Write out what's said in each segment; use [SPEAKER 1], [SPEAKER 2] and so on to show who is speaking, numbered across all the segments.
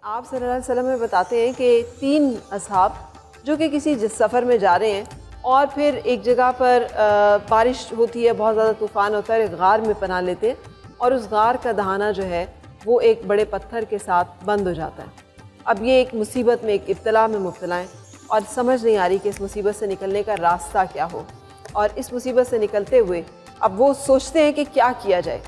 [SPEAKER 1] آپ صلی اللہ علیہ وسلم میں بتاتے ہیں کہ 3 اصحاب جو کہ کسی سفر میں جا رہے ہیں اور پھر ایک جگہ پر بارش ہوتی ہے، بہت زیادہ طوفان ہوتا ہے، ایک غار میں پناہ لیتے ہیں اور اس غار کا دہانہ جو ہے وہ ایک بڑے پتھر کے ساتھ بند ہو جاتا ہے۔ اب یہ ایک مصیبت میں، ایک ابتلا میں مبتلا ہیں اور سمجھ نہیں آ رہی کہ اس مصیبت سے نکلنے کا راستہ کیا ہو، اور اس مصیبت سے نکلتے ہوئے اب وہ سوچتے ہیں کہ کیا کیا جائے۔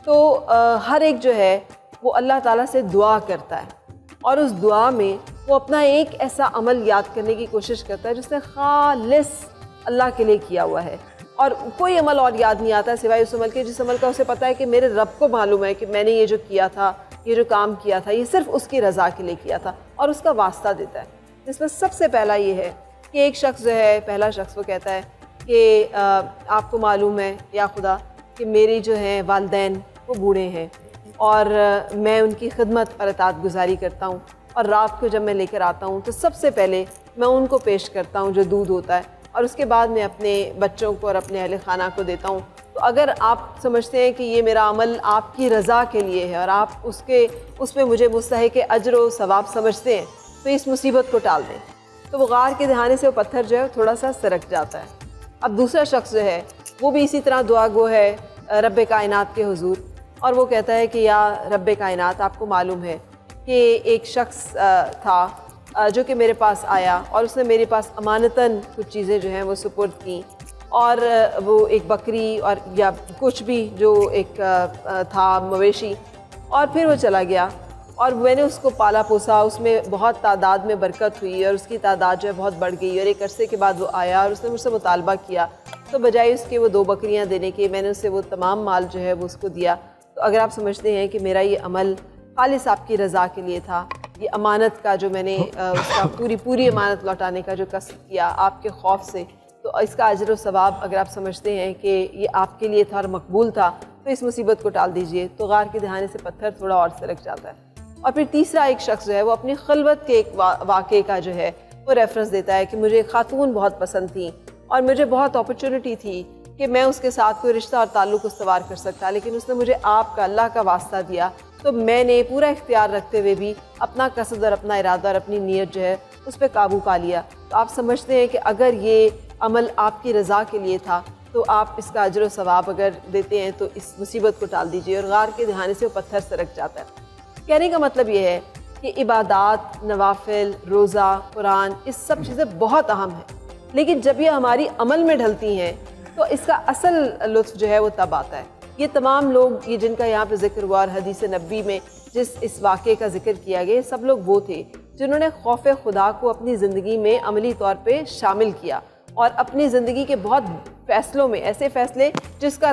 [SPEAKER 1] تو ہر ایک جو ہے وہ اللہ تعالیٰ سے دعا کرتا ہے اور اس دعا میں وہ اپنا ایک ایسا عمل یاد کرنے کی کوشش کرتا ہے جس نے خالص اللہ کے لیے کیا ہوا ہے، اور کوئی عمل اور یاد نہیں آتا سوائے اس عمل کے جس عمل کا اسے پتہ ہے کہ میرے رب کو معلوم ہے کہ میں نے یہ جو کیا تھا، یہ جو کام کیا تھا، یہ صرف اس کی رضا کے لیے کیا تھا، اور اس کا واسطہ دیتا ہے۔ اس میں سب سے پہلا یہ ہے کہ ایک شخص جو ہے، پہلا شخص وہ کہتا ہے کہ آپ کو معلوم ہے یا خدا کہ میری جو ہیں والدین وہ بوڑھے ہیں اور میں ان کی خدمت اور اطاعت گزاری کرتا ہوں، اور رات کو جب میں لے کر آتا ہوں تو سب سے پہلے میں ان کو پیش کرتا ہوں جو دودھ ہوتا ہے، اور اس کے بعد میں اپنے بچوں کو اور اپنے اہل خانہ کو دیتا ہوں۔ تو اگر آپ سمجھتے ہیں کہ یہ میرا عمل آپ کی رضا کے لیے ہے اور آپ اس میں مجھے مستحق اجر و ثواب سمجھتے ہیں تو اس مصیبت کو ٹال دیں۔ تو وہ غار کے دہانے سے وہ پتھر جو ہے تھوڑا سا سرک جاتا ہے۔ اب دوسرا شخص جو ہے وہ بھی اسی طرح دعا گو ہے رب کائنات کے حضور، اور وہ کہتا ہے کہ یا رب کائنات، آپ کو معلوم ہے کہ ایک شخص تھا جو کہ میرے پاس آیا اور اس نے میرے پاس امانتاً کچھ چیزیں جو ہیں وہ سپرد کیں، اور وہ ایک بکری اور یا کچھ بھی جو ایک تھا مویشی، اور پھر وہ چلا گیا اور میں نے اس کو پالا پوسا، اس میں بہت تعداد میں برکت ہوئی اور اس کی تعداد جو ہے بہت بڑھ گئی، اور ایک عرصے کے بعد وہ آیا اور اس نے مجھ سے مطالبہ کیا، تو بجائے اس کے وہ 2 بکریاں دینے کے میں نے اسے وہ تمام مال جو ہے وہ اس کو دیا۔ تو اگر آپ سمجھتے ہیں کہ میرا یہ عمل خالص آپ کی رضا کے لیے تھا، یہ امانت کا جو میں نے اس کا پوری امانت لوٹانے کا جو کسب کیا آپ کے خوف سے، تو اس کا اجر و ثواب اگر آپ سمجھتے ہیں کہ یہ آپ کے لیے تھا اور مقبول تھا تو اس مصیبت کو ٹال دیجئے۔ تو غار کے دہانے سے پتھر تھوڑا اور سرک جاتا ہے۔ اور پھر تیسرا ایک شخص جو ہے وہ اپنی خلوت کے ایک واقعے کا جو ہے وہ ریفرنس دیتا ہے کہ مجھے خاتون بہت پسند تھیں اور مجھے بہت اپرچونٹی تھی کہ میں اس کے ساتھ کوئی رشتہ اور تعلق استوار کر سکتا، لیکن اس نے مجھے آپ کا، اللہ کا واسطہ دیا، تو میں نے پورا اختیار رکھتے ہوئے بھی اپنا قصد اور اپنا ارادہ اور اپنی نیت جو ہے اس پہ قابو پا لیا۔ تو آپ سمجھتے ہیں کہ اگر یہ عمل آپ کی رضا کے لیے تھا تو آپ اس کا اجر و ثواب اگر دیتے ہیں تو اس مصیبت کو ٹال دیجیے، اور غار کے دہانے سے وہ پتھر سرک جاتا ہے۔ کہنے کا مطلب یہ ہے کہ عبادات، نوافل، روزہ، قرآن، اس سب چیزیں بہت اہم ہیں، لیکن جب یہ ہماری عمل میں ڈھلتی ہیں تو اس کا اصل لطف جو ہے وہ تب آتا ہے۔ یہ تمام لوگ، یہ جن کا یہاں پہ ذکر ہوا اور حدیث نبوی میں جس اس واقعے کا ذکر کیا گیا، سب لوگ وہ تھے جنہوں نے خوف خدا کو اپنی زندگی میں عملی طور پہ شامل کیا، اور اپنی زندگی کے بہت فیصلوں میں، ایسے فیصلے جس کا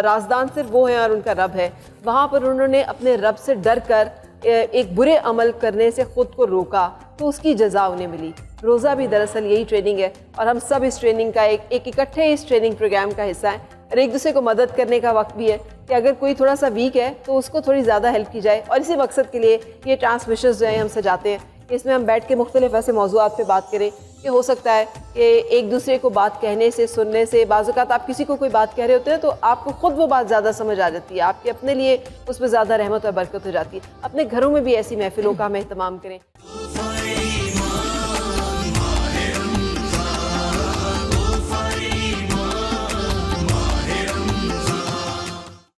[SPEAKER 1] رازدان صرف وہ ہیں اور ان کا رب ہے، وہاں پر انہوں نے اپنے رب سے ڈر کر ایک برے عمل کرنے سے خود کو روکا، تو اس کی جزا انہیں ملی۔ روزہ بھی دراصل یہی ٹریننگ ہے، اور ہم سب اس ٹریننگ کا ایک اکٹھے اس ٹریننگ پروگرام کا حصہ ہیں، اور ایک دوسرے کو مدد کرنے کا وقت بھی ہے کہ اگر کوئی تھوڑا سا ویک ہے تو اس کو تھوڑی زیادہ ہیلپ کی جائے، اور اسی مقصد کے لیے یہ ٹرانسمیشنز جو ہیں ہم سجاتے ہیں، اس میں ہم بیٹھ کے مختلف ایسے موضوعات پہ بات کریں کہ ہو سکتا ہے کہ ایک دوسرے کو بات کہنے سے، سننے سے، بعض اوقات آپ کسی کو کوئی بات کہہ رہے ہوتے ہیں تو آپ کو خود وہ بات زیادہ سمجھ آ جاتی ہے، آپ کے اپنے لیے اس میں زیادہ رحمت اور برکت ہو جاتی ہے۔ اپنے گھروں میں بھی ایسی محفلوں کا ہم اہتمام کریں۔